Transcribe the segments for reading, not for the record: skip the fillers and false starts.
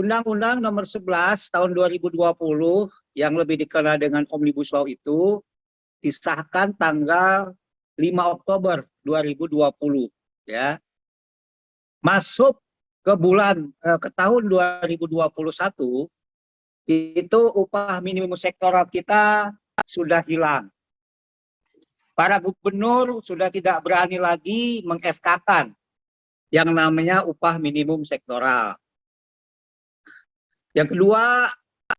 Undang-Undang Nomor 11 Tahun 2020 yang lebih dikenal dengan Omnibus Law itu disahkan tanggal 5 Oktober 2020 ya. Masuk ke tahun 2021 itu upah minimum sektoral kita sudah hilang. Para gubernur sudah tidak berani lagi meng-SK-kan yang namanya upah minimum sektoral. Yang kedua,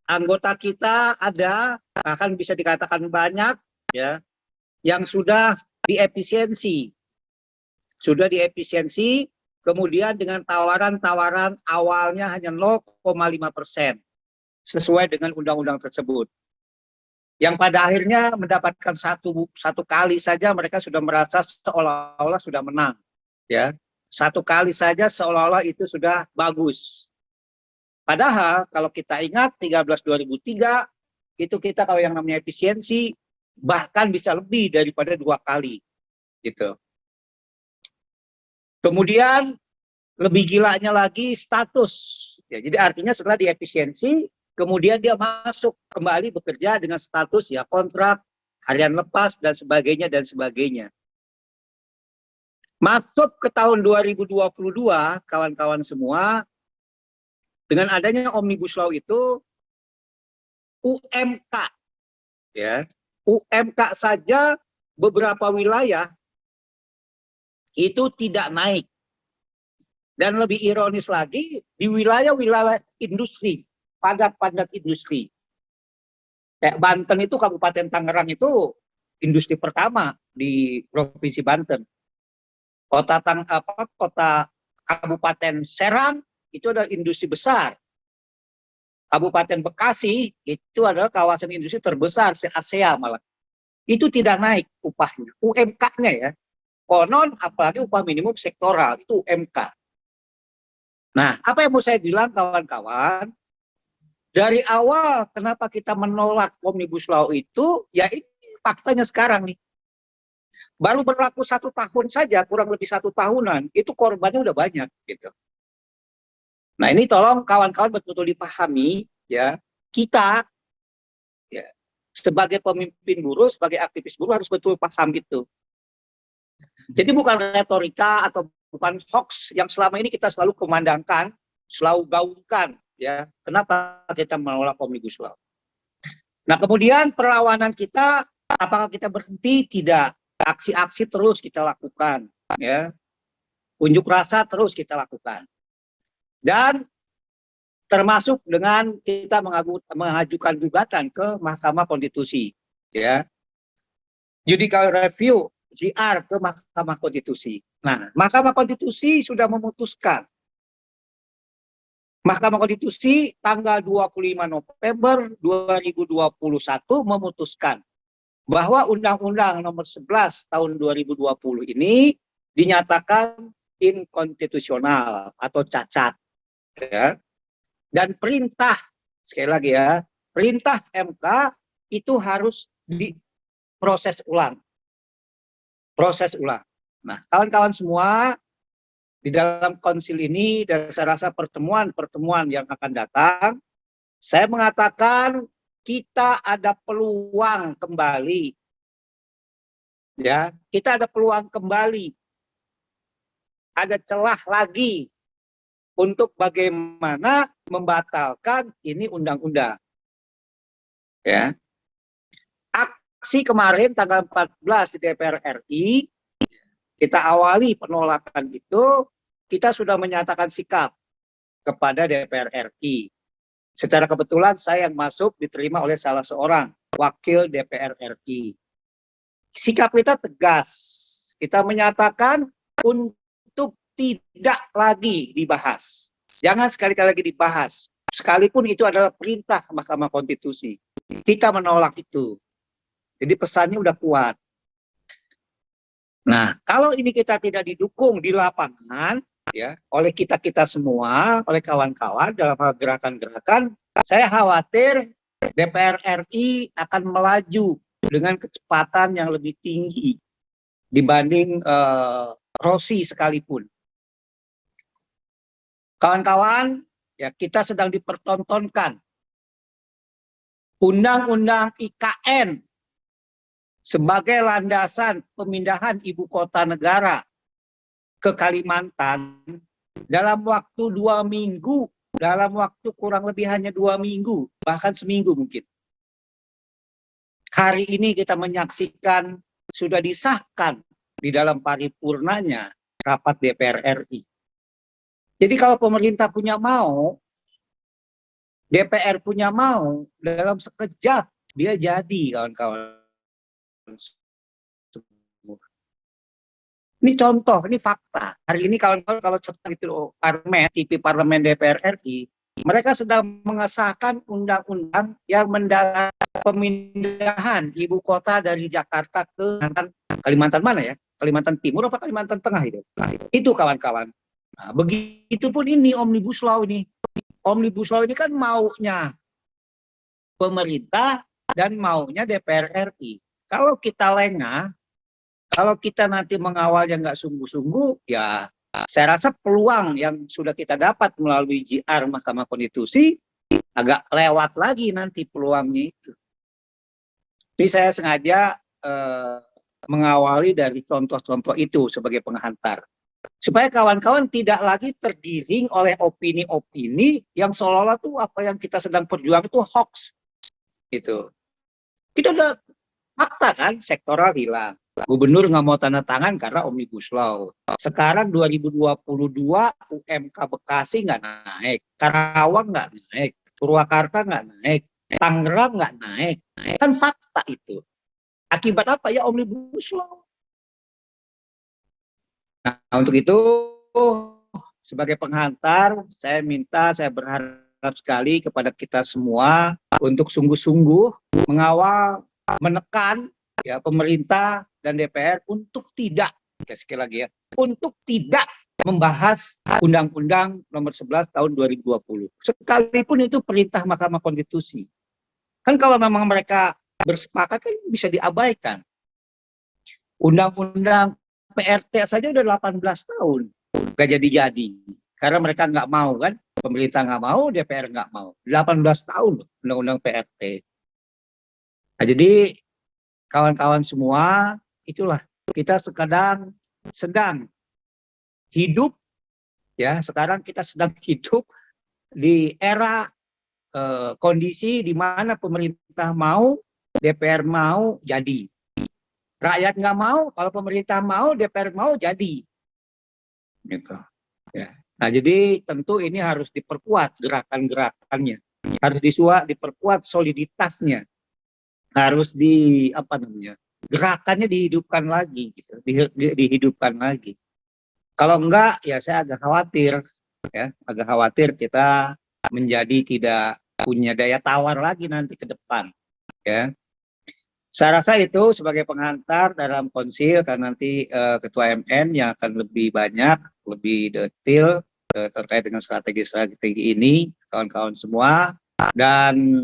anggota kita ada, bahkan bisa dikatakan banyak, ya, yang sudah diefisiensi. Sudah diefisiensi, kemudian dengan tawaran-tawaran awalnya hanya 0,5%, sesuai dengan undang-undang tersebut. Yang pada akhirnya mendapatkan satu kali saja mereka sudah merasa seolah-olah sudah menang. Ya, satu kali saja seolah-olah itu sudah bagus. Padahal kalau kita ingat 13/2003 itu kita kalau yang namanya efisiensi bahkan bisa lebih daripada 2 kali gitu. Kemudian lebih gilanya lagi status. Ya, jadi artinya setelah diefisiensi kemudian dia masuk kembali bekerja dengan status ya kontrak, harian lepas dan sebagainya dan sebagainya. Masuk ke tahun 2022 kawan-kawan semua, dengan adanya Omnibus Law itu UMK ya, UMK saja beberapa wilayah itu tidak naik. Dan lebih ironis lagi di wilayah-wilayah industri, padat-padat industri. Kayak Banten itu, Kabupaten Tangerang itu industri pertama di Provinsi Banten. Kota Kabupaten Serang itu adalah industri besar. Kabupaten Bekasi itu adalah kawasan industri terbesar se-Asia malah. Itu tidak naik upahnya, UMK-nya ya. Konon apalagi upah minimum sektoral itu UMK. Nah, apa yang mau saya bilang kawan-kawan? Dari awal kenapa kita menolak Omnibus Law itu? Ya ini faktanya sekarang nih. Baru berlaku 1 tahun saja, kurang lebih 1 tahunan, itu korbannya udah banyak gitu. Nah ini tolong kawan-kawan betul-betul dipahami ya, kita ya, sebagai pemimpin buruh, sebagai aktivis buruh harus betul paham itu. Jadi bukan retorika atau bukan hoax yang selama ini kita selalu kumandangkan, selalu gaungkan ya. Kenapa kita menolak Omnibus Law? Nah kemudian perlawanan kita, apakah kita berhenti? Tidak. Aksi-aksi terus kita lakukan ya. Unjuk rasa terus kita lakukan. Dan termasuk dengan kita mengajukan gugatan ke Mahkamah Konstitusi ya. Judicial review JR ke Mahkamah Konstitusi. Nah, Mahkamah Konstitusi sudah memutuskan. Mahkamah Konstitusi tanggal 25 November 2021 memutuskan bahwa Undang-Undang Nomor 11 Tahun 2020 ini dinyatakan inkonstitusional atau cacat. Ya. Dan perintah, sekali lagi ya, perintah MK itu harus diproses ulang. Proses ulang. Nah, kawan-kawan semua, di dalam konsil ini dan saya rasa pertemuan-pertemuan yang akan datang, saya mengatakan kita ada peluang kembali. Ya, kita ada peluang kembali. Ada celah lagi untuk bagaimana membatalkan ini undang-undang. Ya. Aksi kemarin tanggal 14 di DPR RI, kita awali penolakan itu, kita sudah menyatakan sikap kepada DPR RI. Secara kebetulan saya yang masuk diterima oleh salah seorang wakil DPR RI. Sikap kita tegas. Kita menyatakan untuk tidak lagi dibahas. Jangan sekali-kali lagi dibahas. Sekalipun itu adalah perintah Mahkamah Konstitusi. Kita menolak itu. Jadi pesannya udah kuat. Nah, kalau ini kita tidak didukung di lapangan, ya, oleh kita-kita semua, oleh kawan-kawan dalam hal gerakan-gerakan, saya khawatir DPR RI akan melaju dengan kecepatan yang lebih tinggi dibanding Rossi sekalipun. Kawan-kawan, ya kita sedang dipertontonkan Undang-Undang IKN sebagai landasan pemindahan ibu kota negara ke Kalimantan dalam waktu 2 minggu, dalam waktu kurang lebih hanya 2 minggu, bahkan seminggu mungkin. Hari ini kita menyaksikan sudah disahkan di dalam paripurnanya rapat DPR RI. Jadi kalau pemerintah punya mau, DPR punya mau, dalam sekejap dia jadi, kawan-kawan. Ini contoh, ini fakta. Hari ini kawan-kawan kalau setelah itu parlemen, TV Parlemen DPR RI, mereka sedang mengesahkan undang-undang yang mendalami pemindahan ibu kota dari Jakarta ke Kalimantan mana ya? Kalimantan Timur apa Kalimantan Tengah itu? Itu kawan-kawan. Nah, begitupun ini Omnibus Law ini. Omnibus Law ini kan maunya pemerintah dan maunya DPR RI. Kalau kita lengah, kalau kita nanti mengawalnya nggak sungguh-sungguh, ya saya rasa peluang yang sudah kita dapat melalui JR Mahkamah Konstitusi agak lewat lagi nanti peluangnya itu. Jadi saya sengaja mengawali dari contoh-contoh itu sebagai penghantar. Supaya kawan-kawan tidak lagi tergiring oleh opini-opini yang seolah-olah tuh apa yang kita sedang perjuang itu hoax. Gitu. Kita udah fakta kan, sektoral hilang. Gubernur nggak mau tanda tangan karena Omnibus Law. Sekarang 2022 UMK Bekasi nggak naik, Karawang nggak naik, Purwakarta nggak naik, Tangerang nggak naik. Kan fakta itu. Akibat apa ya Omnibus Law? Nah, untuk itu sebagai penghantar, saya berharap sekali kepada kita semua untuk sungguh-sungguh mengawal, menekan ya pemerintah dan DPR untuk tidak, sekali lagi ya, untuk tidak membahas Undang-Undang Nomor 11 Tahun 2020. Sekalipun itu perintah Mahkamah Konstitusi. Kan kalau memang mereka bersepakat kan bisa diabaikan. Undang-undang PRT saja udah 18 tahun nggak jadi-jadi karena mereka nggak mau kan, pemerintah nggak mau, DPR nggak mau. 18 tahun undang-undang PRT. Nah, jadi kawan-kawan semua, itulah kita sedang hidup ya, sekarang kita sedang hidup di era kondisi di mana pemerintah mau, DPR mau, jadi. Rakyat nggak mau, kalau pemerintah mau, DPR mau, jadi. Gitu. Ya. Nah, jadi tentu ini harus diperkuat gerakan-gerakannya, harus diperkuat soliditasnya, harus gerakannya dihidupkan lagi, gitu, dihidupkan lagi. Kalau enggak, ya saya agak khawatir kita menjadi tidak punya daya tawar lagi nanti ke depan, ya. Saya rasa itu sebagai penghantar dalam konsil, karena nanti Ketua MN yang akan lebih banyak, lebih detail terkait dengan strategi-strategi ini, kawan-kawan semua. Dan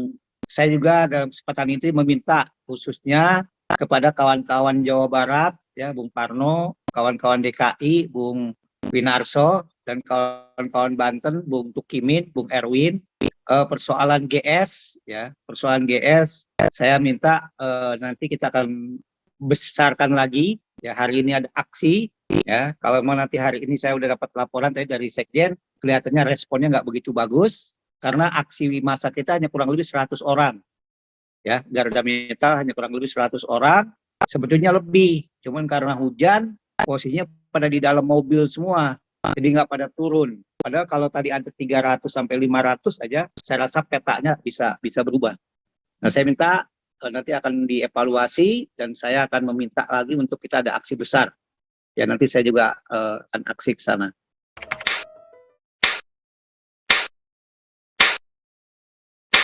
saya juga dalam kesempatan ini meminta khususnya kepada kawan-kawan Jawa Barat, ya Bung Parno, kawan-kawan DKI, Bung Winarso, dan kawan-kawan Banten, Bung Tukimin, Bung Erwin, persoalan GS, ya persoalan GS, saya minta nanti kita akan besarkan lagi. Ya, hari ini ada aksi, ya kalau mau nanti hari ini saya udah dapat laporan tadi dari Sekjen, kelihatannya responnya nggak begitu bagus karena aksi massa kita hanya kurang lebih 100 orang, ya Garda Mitra hanya kurang lebih 100 orang, sebetulnya lebih, cuman karena hujan posisinya pada di dalam mobil semua, jadi nggak pada turun. Padahal kalau tadi ada 300 sampai 500 aja, saya rasa petanya bisa berubah. Nah, saya minta nanti akan dievaluasi dan saya akan meminta lagi untuk kita ada aksi besar. Ya, nanti saya juga akan aksi ke sana.